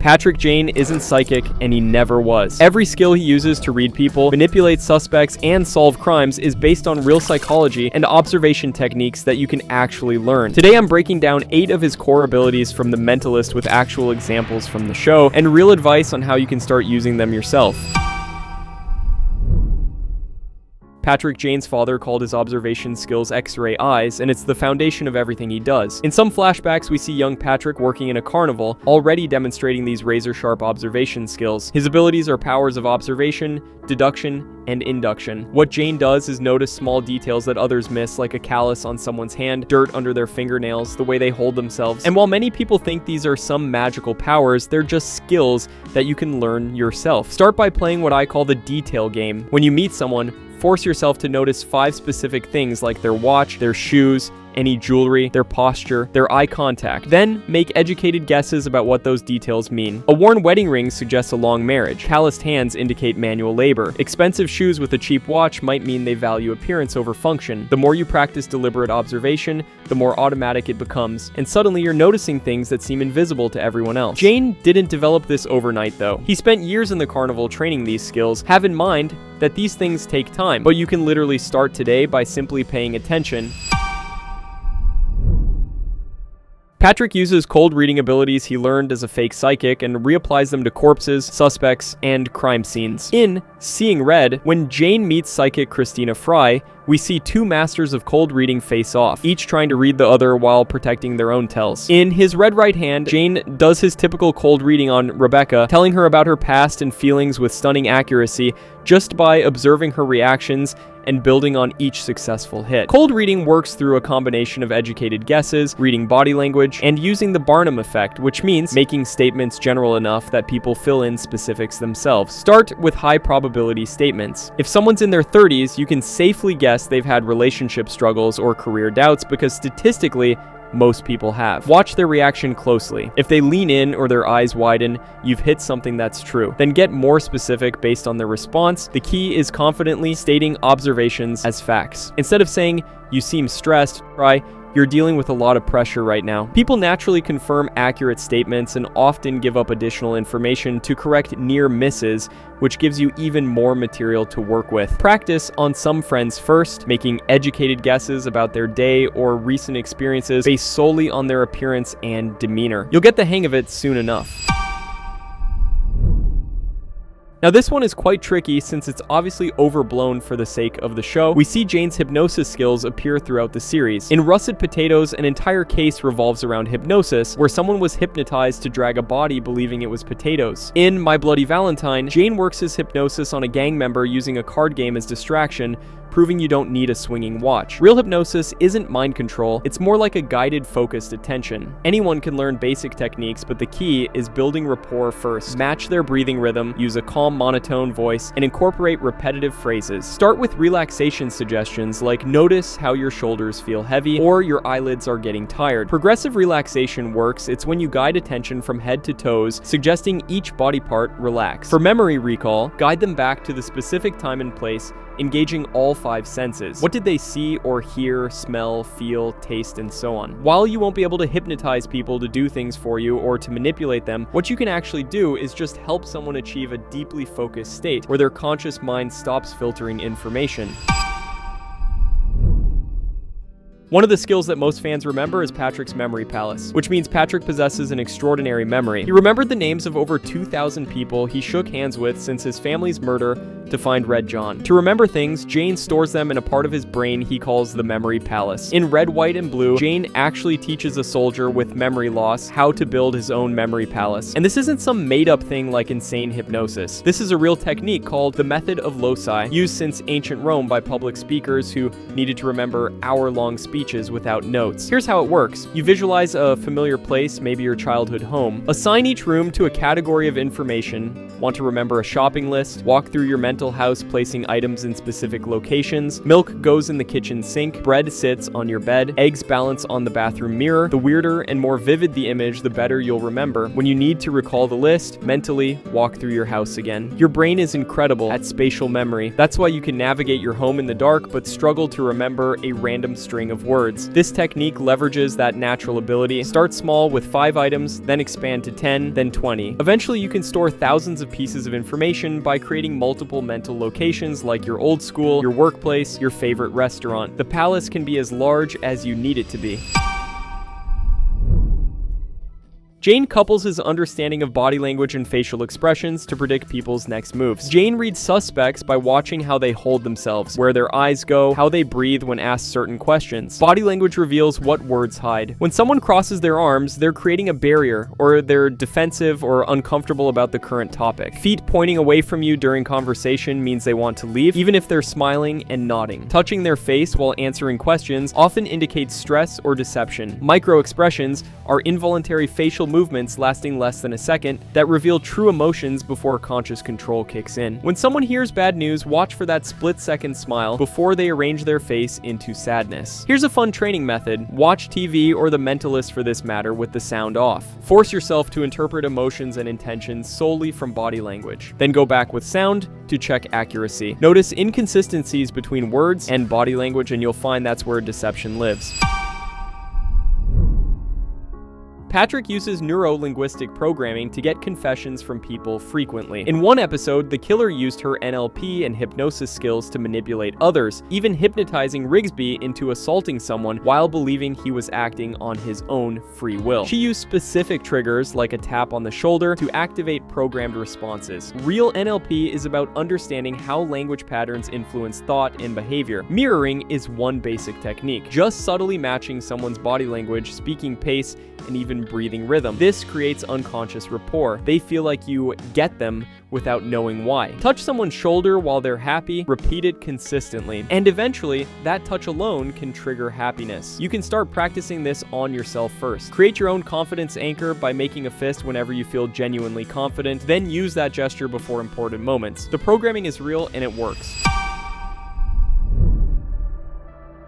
Patrick Jane isn't psychic, and he never was. Every skill he uses to read people, manipulate suspects, and solve crimes is based on real psychology and observation techniques that you can actually learn. Today I'm breaking down 8 of his core abilities from the Mentalist with actual examples from the show, and real advice on how you can start using them yourself. Patrick Jane's father called his observation skills X-ray eyes, and it's the foundation of everything he does. In some flashbacks, we see young Patrick working in a carnival, already demonstrating these razor-sharp observation skills. His abilities are powers of observation, deduction, and induction. What Jane does is notice small details that others miss, like a callus on someone's hand, dirt under their fingernails, the way they hold themselves. And while many people think these are some magical powers, they're just skills that you can learn yourself. Start by playing what I call the detail game. When you meet someone, force yourself to notice 5 specific things like their watch, their shoes, any jewelry, their posture, their eye contact. Then, make educated guesses about what those details mean. A worn wedding ring suggests a long marriage. Calloused hands indicate manual labor. Expensive shoes with a cheap watch might mean they value appearance over function. The more you practice deliberate observation, the more automatic it becomes, and suddenly you're noticing things that seem invisible to everyone else. Jane didn't develop this overnight, though. He spent years in the carnival training these skills. Have in mind that these things take time, but you can literally start today by simply paying attention. Patrick uses cold reading abilities he learned as a fake psychic and reapplies them to corpses, suspects, and crime scenes. In Seeing Red, when Jane meets psychic Christina Fry, we see 2 masters of cold reading face off, each trying to read the other while protecting their own tells. In his Red Right Hand, Jane does his typical cold reading on Rebecca, telling her about her past and feelings with stunning accuracy just by observing her reactions and building on each successful hit. Cold reading works through a combination of educated guesses, reading body language, and using the Barnum effect, which means making statements general enough that people fill in specifics themselves. Start with high probability statements. If someone's in their 30s, you can safely guess they've had relationship struggles or career doubts because statistically, most people have. Watch their reaction closely. If they lean in or their eyes widen, you've hit something that's true. Then get more specific based on their response. The key is confidently stating observations as facts. Instead of saying, "You seem stressed," try, "You're dealing with a lot of pressure right now." People naturally confirm accurate statements and often give up additional information to correct near misses, which gives you even more material to work with. Practice on some friends first, making educated guesses about their day or recent experiences based solely on their appearance and demeanor. You'll get the hang of it soon enough. Now this one is quite tricky since it's obviously overblown for the sake of the show. We see Jane's hypnosis skills appear throughout the series. In Russet Potatoes, an entire case revolves around hypnosis, where someone was hypnotized to drag a body believing it was potatoes. In My Bloody Valentine, Jane works his hypnosis on a gang member using a card game as distraction, proving you don't need a swinging watch. Real hypnosis isn't mind control, it's more like a guided, focused attention. Anyone can learn basic techniques, but the key is building rapport first. Match their breathing rhythm, use a calm, monotone voice, and incorporate repetitive phrases. Start with relaxation suggestions like notice how your shoulders feel heavy or your eyelids are getting tired. Progressive relaxation works. It's when you guide attention from head to toes, suggesting each body part relax. For memory recall, guide them back to the specific time and place, engaging all 5 senses. What did they see or hear, smell, feel, taste, and so on? While you won't be able to hypnotize people to do things for you or to manipulate them, what you can actually do is just help someone achieve a deeply focused state where their conscious mind stops filtering information. One of the skills that most fans remember is Patrick's memory palace, which means Patrick possesses an extraordinary memory. He remembered the names of over 2,000 people he shook hands with since his family's murder to find Red John. To remember things, Jane stores them in a part of his brain he calls the memory palace. In Red, White, and Blue, Jane actually teaches a soldier with memory loss how to build his own memory palace. And this isn't some made-up thing like insane hypnosis. This is a real technique called the method of loci, used since ancient Rome by public speakers who needed to remember hour-long speeches without notes. Here's how it works. You visualize a familiar place, maybe your childhood home. Assign each room to a category of information. Want to remember a shopping list? Walk through your mental house, placing items in specific locations. Milk goes in the kitchen sink. Bread sits on your bed. Eggs balance on the bathroom mirror. The weirder and more vivid the image, the better you'll remember. When you need to recall the list, mentally walk through your house again. Your brain is incredible at spatial memory. That's why you can navigate your home in the dark, but struggle to remember a random string of words. words. This technique leverages that natural ability. Start small with 5 items, then expand to 10, then 20. Eventually, you can store thousands of pieces of information by creating multiple mental locations like your old school, your workplace, your favorite restaurant. The palace can be as large as you need it to be. Jane couples his understanding of body language and facial expressions to predict people's next moves. Jane reads suspects by watching how they hold themselves, where their eyes go, how they breathe when asked certain questions. Body language reveals what words hide. When someone crosses their arms, they're creating a barrier, or they're defensive or uncomfortable about the current topic. Feet pointing away from you during conversation means they want to leave, even if they're smiling and nodding. Touching their face while answering questions often indicates stress or deception. Micro-expressions are involuntary facial movements lasting less than a second that reveal true emotions before conscious control kicks in. When someone hears bad news, watch for that split-second smile before they arrange their face into sadness. Here's a fun training method. Watch TV or The Mentalist for this matter with the sound off. Force yourself to interpret emotions and intentions solely from body language. Then go back with sound to check accuracy. Notice inconsistencies between words and body language, and you'll find that's where deception lives. Patrick uses neuro-linguistic programming to get confessions from people frequently. In one episode, the killer used her NLP and hypnosis skills to manipulate others, even hypnotizing Rigsby into assaulting someone while believing he was acting on his own free will. She used specific triggers like a tap on the shoulder to activate programmed responses. Real NLP is about understanding how language patterns influence thought and behavior. Mirroring is one basic technique, just subtly matching someone's body language, speaking pace, and even breathing rhythm. This creates unconscious rapport. They feel like you get them without knowing why. Touch someone's shoulder while they're happy, repeat it consistently, and eventually, that touch alone can trigger happiness. You can start practicing this on yourself first. Create your own confidence anchor by making a fist whenever you feel genuinely confident, then use that gesture before important moments. The programming is real and it works.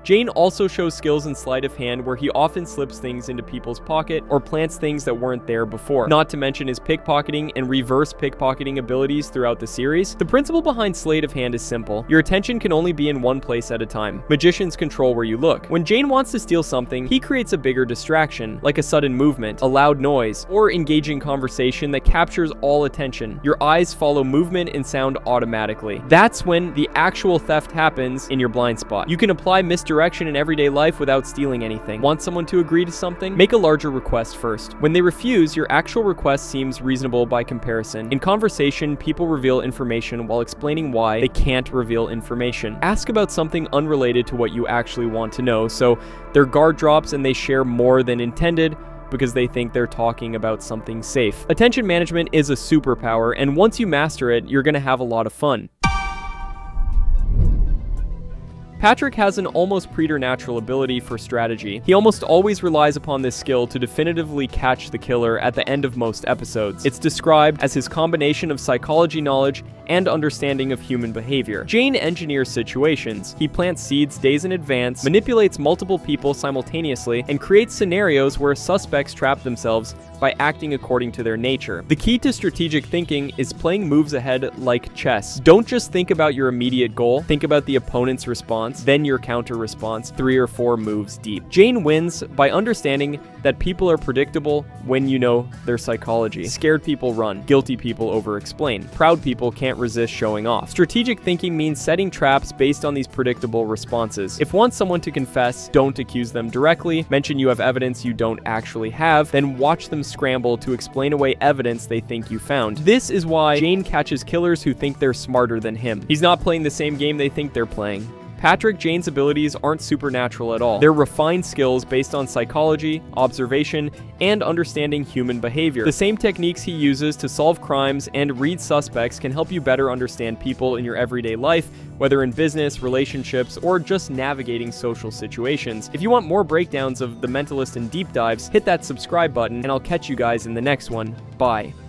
Jane also shows skills in sleight of hand where he often slips things into people's pocket or plants things that weren't there before, not to mention his pickpocketing and reverse pickpocketing abilities throughout the series. The principle behind sleight of hand is simple. Your attention can only be in one place at a time. Magicians control where you look. When Jane wants to steal something, he creates a bigger distraction, like a sudden movement, a loud noise, or engaging conversation that captures all attention. Your eyes follow movement and sound automatically. That's when the actual theft happens in your blind spot. You can apply misdirection in everyday life without stealing anything. Want someone to agree to something? Make a larger request first. When they refuse, your actual request seems reasonable by comparison. In conversation, people reveal information while explaining why they can't reveal information. Ask about something unrelated to what you actually want to know, so their guard drops and they share more than intended because they think they're talking about something safe. Attention management is a superpower, and once you master it, you're gonna have a lot of fun. Patrick has an almost preternatural ability for strategy. He almost always relies upon this skill to definitively catch the killer at the end of most episodes. It's described as his combination of psychology knowledge and understanding of human behavior. Jane engineers situations. He plants seeds days in advance, manipulates multiple people simultaneously, and creates scenarios where suspects trap themselves by acting according to their nature. The key to strategic thinking is playing moves ahead like chess. Don't just think about your immediate goal, think about the opponent's response, then your counter response 3 or 4 moves deep. Jane wins by understanding that people are predictable when you know their psychology. Scared people run, guilty people over-explain, proud people can't resist showing off. Strategic thinking means setting traps based on these predictable responses. If you want someone to confess, don't accuse them directly, mention you have evidence you don't actually have, then watch them scramble to explain away evidence they think you found. This is why Jane catches killers who think they're smarter than him. He's not playing the same game they think they're playing. Patrick Jane's abilities aren't supernatural at all. They're refined skills based on psychology, observation, and understanding human behavior. The same techniques he uses to solve crimes and read suspects can help you better understand people in your everyday life, whether in business, relationships, or just navigating social situations. If you want more breakdowns of The Mentalist and deep dives, hit that subscribe button, and I'll catch you guys in the next one. Bye.